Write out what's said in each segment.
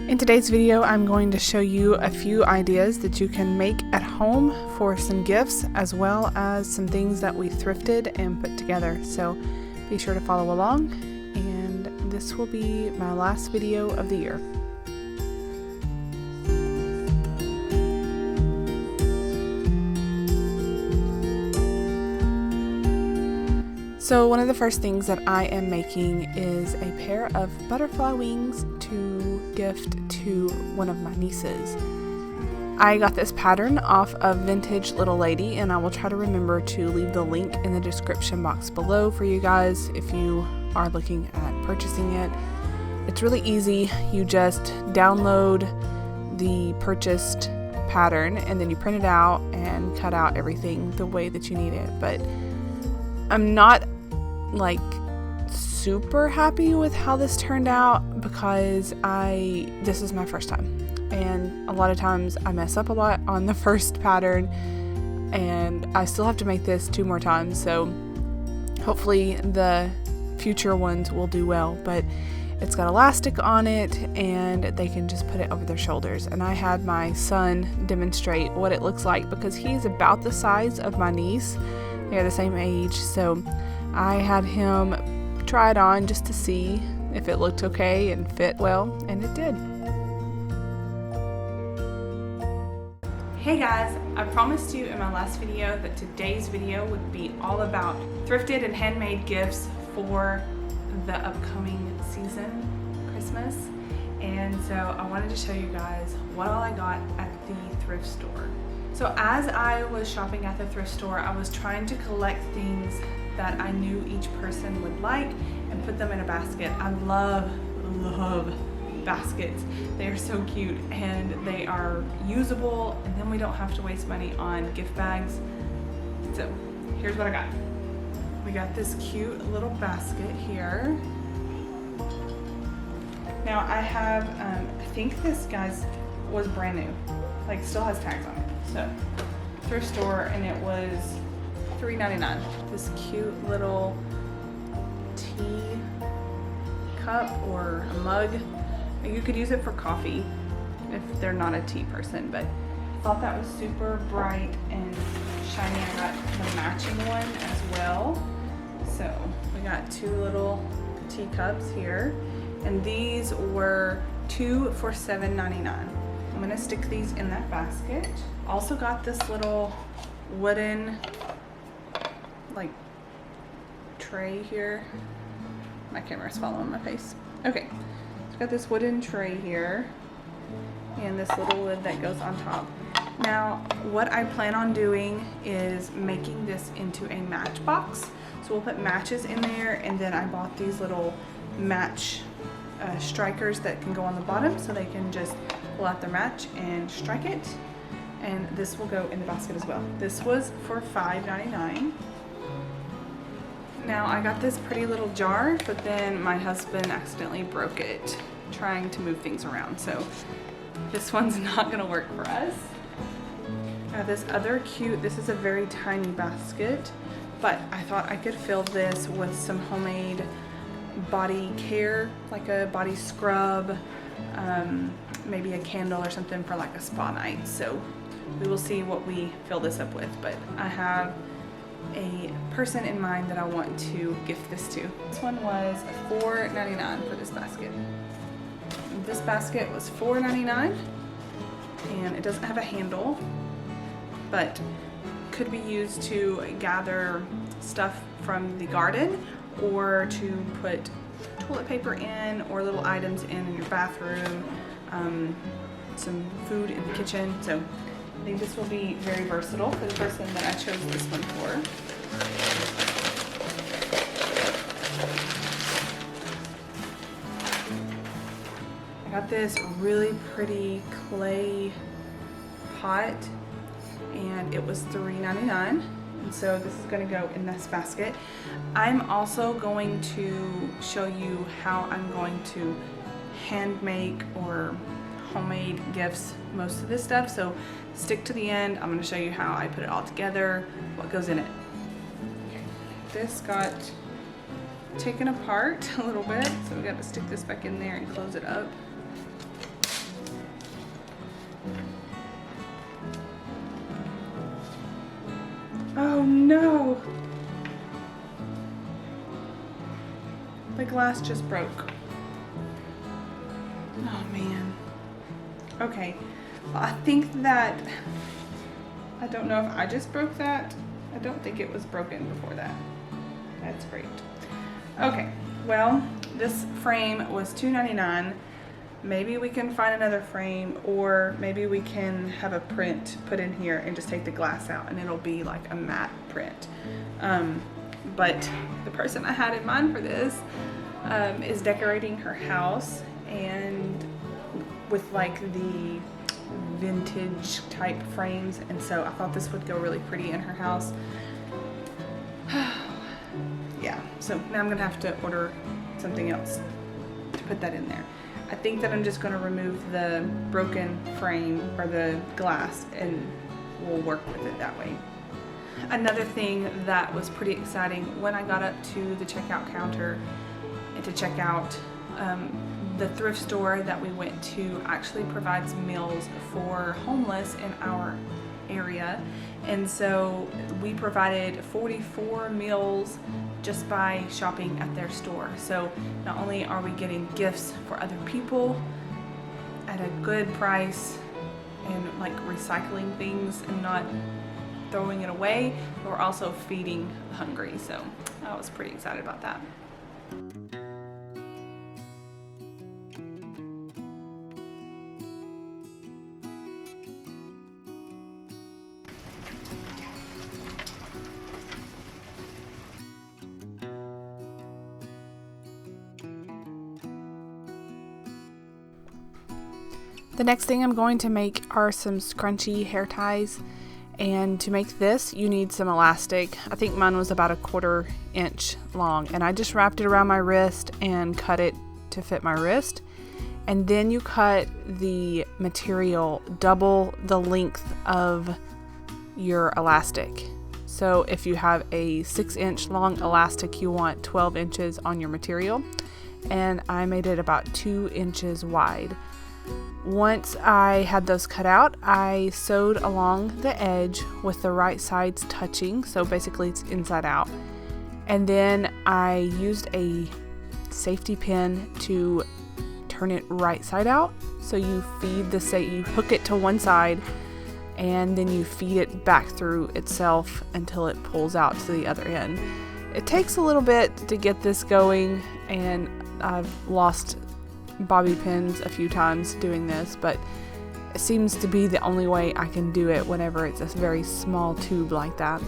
In today's video, I'm going to show you a few ideas that you can make at home for some gifts, as well as some things that we thrifted and put together. So be sure to follow along, and this will be my last video of the year. So one of the first things that I am making is a pair of butterfly wings to gift to one of my nieces. I got this pattern off of Vintage Little Lady, and I will try to remember to leave the link in the description box below for you guys if you are looking at purchasing it. It's really easy. You just download the purchased pattern and then you print it out and cut out everything the way that you need it. But I'm not like super happy with how this turned out because this is my first time, and a lot of times I mess up a lot on the first pattern, and I still have to make this 2 more times, so hopefully the future ones will do well. But it's got elastic on it and they can just put it over their shoulders, and I had my son demonstrate what it looks like because he's about the size of my niece. They're the same age, so I had him try it on just to see if it looked okay and fit well, and it did. Hey guys, I promised you in my last video that today's video would be all about thrifted and handmade gifts for the upcoming season, Christmas. And so I wanted to show you guys what all I got at the thrift store. So as I was shopping at the thrift store, I was trying to collect things that I knew each person would like and put them in a basket. I love baskets. They are so cute and they are usable, and then we don't have to waste money on gift bags. So here's what I got. We got this cute little basket here. Now I have, I think this guy's was brand new, like still has tags on it. So thrift store, and it was $3.99. This cute little tea cup or a mug. You could use it for coffee if they're not a tea person, but I thought that was super bright and shiny. I got the matching one as well. So we got 2 little teacups here, and these were 2 for $7.99. I'm gonna stick these in that basket. Also got this little wooden like tray here. My camera's following my face. Okay, so got this wooden tray here and this little lid that goes on top. Now what I plan on doing is making this into a matchbox. So we'll put matches in there, and then I bought these little match strikers that can go on the bottom so they can just pull out their match and strike it. And this will go in the basket as well. This was for $5.99. Now I got this pretty little jar, but then my husband accidentally broke it trying to move things around. So this one's not gonna work for us. This other cute, this is a very tiny basket, but I thought I could fill this with some homemade body care, like a body scrub, maybe a candle or something for like a spa night. So we will see what we fill this up with, but I have a person in mind that I want to gift this to. This one was $4.99 for this basket. This basket was $4.99, and it doesn't have a handle, but could be used to gather stuff from the garden or to put toilet paper in or little items in your bathroom, some food in the kitchen. So I think this will be very versatile for the person that I chose this one for. I got this really pretty clay pot, and it was $3.99. And so this is going to go in this basket. I'm also going to show you how I'm going to hand make or homemade gifts, most of this stuff. So stick to the end. I'm going to show you how I put it all together, what goes in it. This got taken apart a little bit, so we got to stick this back in there and close it up. Oh no! The glass just broke. Oh man. Okay, well, I think that, I don't know if I just broke that. I don't think it was broken before that. That's great. Okay, well, this frame was $2.99. Maybe we can find another frame, or maybe we can have a print put in here and just take the glass out and it'll be like a matte print. But the person I had in mind for this is decorating her house, and with like the vintage type frames, and so I thought this would go really pretty in her house. Yeah, so now I'm gonna have to order something else to put that in there. I think that I'm just gonna remove the broken frame or the glass, and we'll work with it that way. Another thing that was pretty exciting, when I got up to the checkout counter and to check out, the thrift store that we went to actually provides meals for homeless in our area, and so we provided 44 meals just by shopping at their store. So not only are we getting gifts for other people at a good price and like recycling things and not throwing it away, but we're also feeding the hungry. So I was pretty excited about that. The next thing I'm going to make are some scrunchy hair ties, and to make this you need some elastic. I think mine was about 1/4 inch long, and I just wrapped it around my wrist and cut it to fit my wrist. And then you cut the material double the length of your elastic. So if you have a 6-inch long elastic, you want 12 inches on your material, and I made it about 2 inches wide. Once I had those cut out, I sewed along the edge with the right sides touching, so basically it's inside out. And then I used a safety pin to turn it right side out. So you you hook it to one side, and then you feed it back through itself until it pulls out to the other end. It takes a little bit to get this going, and I've lost bobby pins a few times doing this, but it seems to be the only way I can do it whenever it's a very small tube like that.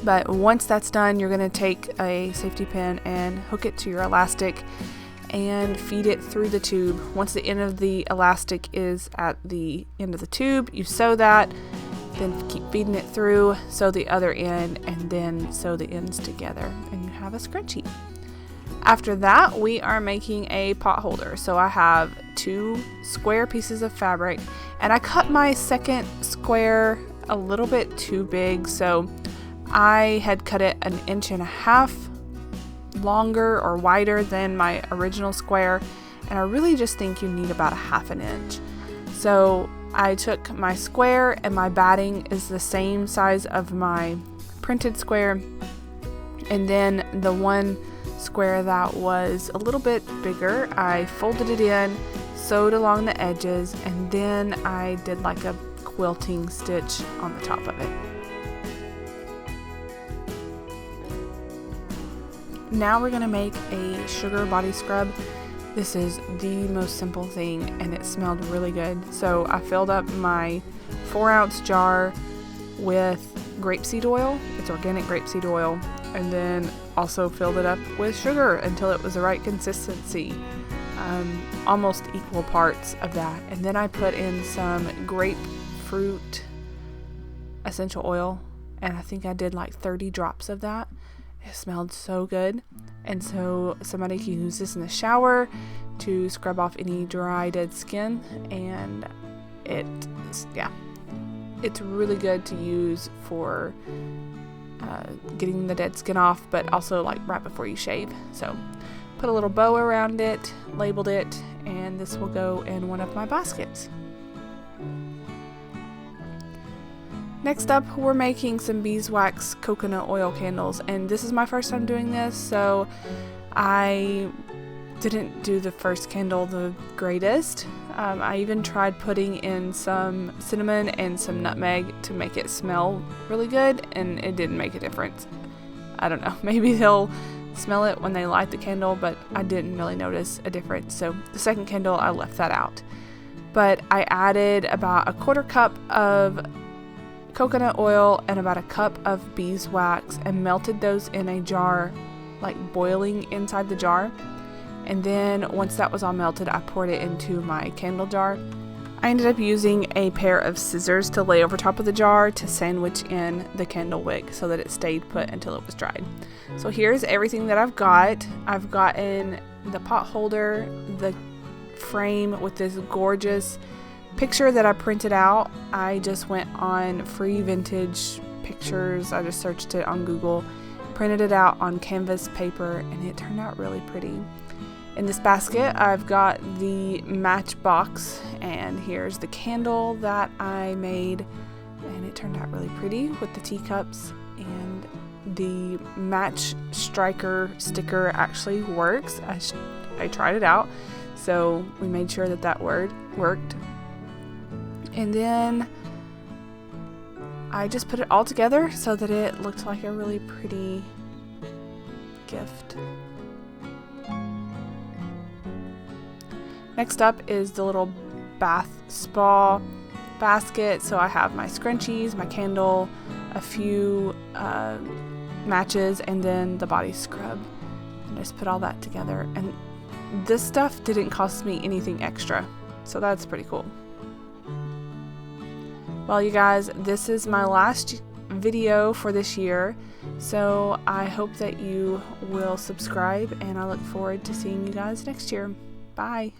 But once that's done, you're going to take a safety pin and hook it to your elastic and feed it through the tube. Once the end of the elastic is at the end of the tube, you sew that, then keep feeding it through, sew the other end, and then sew the ends together, and you have a scrunchie. After that, we are making a pot holder. So I have 2 square pieces of fabric, and I cut my second square a little bit too big, so I had cut it 1.5 inches longer or wider than my original square, and I really just think you need about 1/2 inch. So I took my square, and my batting is the same size of my printed square, and then the one square that was a little bit bigger, I folded it in, sewed along the edges, and then I did like a quilting stitch on the top of it. Now we're going to make a sugar body scrub. This is the most simple thing, and it smelled really good. So I filled up my 4-ounce jar with grapeseed oil. It's organic grapeseed oil. And then also filled it up with sugar until it was the right consistency, almost equal parts of that. And then I put in some grapefruit essential oil, and I think I did like 30 drops of that. It smelled so good, and so somebody can use this in the shower to scrub off any dry, dead skin, and it's really good to use for getting the dead skin off, but also like right before you shave. So put a little bow around it, labeled it, and this will go in one of my baskets. Next up, we're making some beeswax coconut oil candles, and this is my first time doing this, so I didn't do the first candle the greatest. I even tried putting in some cinnamon and some nutmeg to make it smell really good, and it didn't make a difference. I don't know, maybe they'll smell it when they light the candle, but I didn't really notice a difference. So the second candle, I left that out. But I added about 1/4 cup of coconut oil and about 1 cup of beeswax and melted those in a jar, like boiling inside the jar. And then once that was all melted, I poured it into my candle jar. I ended up using a pair of scissors to lay over top of the jar to sandwich in the candle wick so that it stayed put until it was dried. So here's everything that I've got. I've gotten the pot holder, the frame with this gorgeous picture that I printed out. I just went on free vintage pictures. I just searched it on Google, printed it out on canvas paper, and it turned out really pretty. In this basket, I've got the matchbox, and here's the candle that I made, and it turned out really pretty with the teacups, and the match striker sticker actually works. I tried it out, so we made sure that that worked. And then I just put it all together so that it looked like a really pretty gift. Next up is the little bath spa basket. So I have my scrunchies, my candle, a few matches, and then the body scrub. And I just put all that together. And this stuff didn't cost me anything extra, so that's pretty cool. Well, you guys, this is my last video for this year, so I hope that you will subscribe, and I look forward to seeing you guys next year. Bye.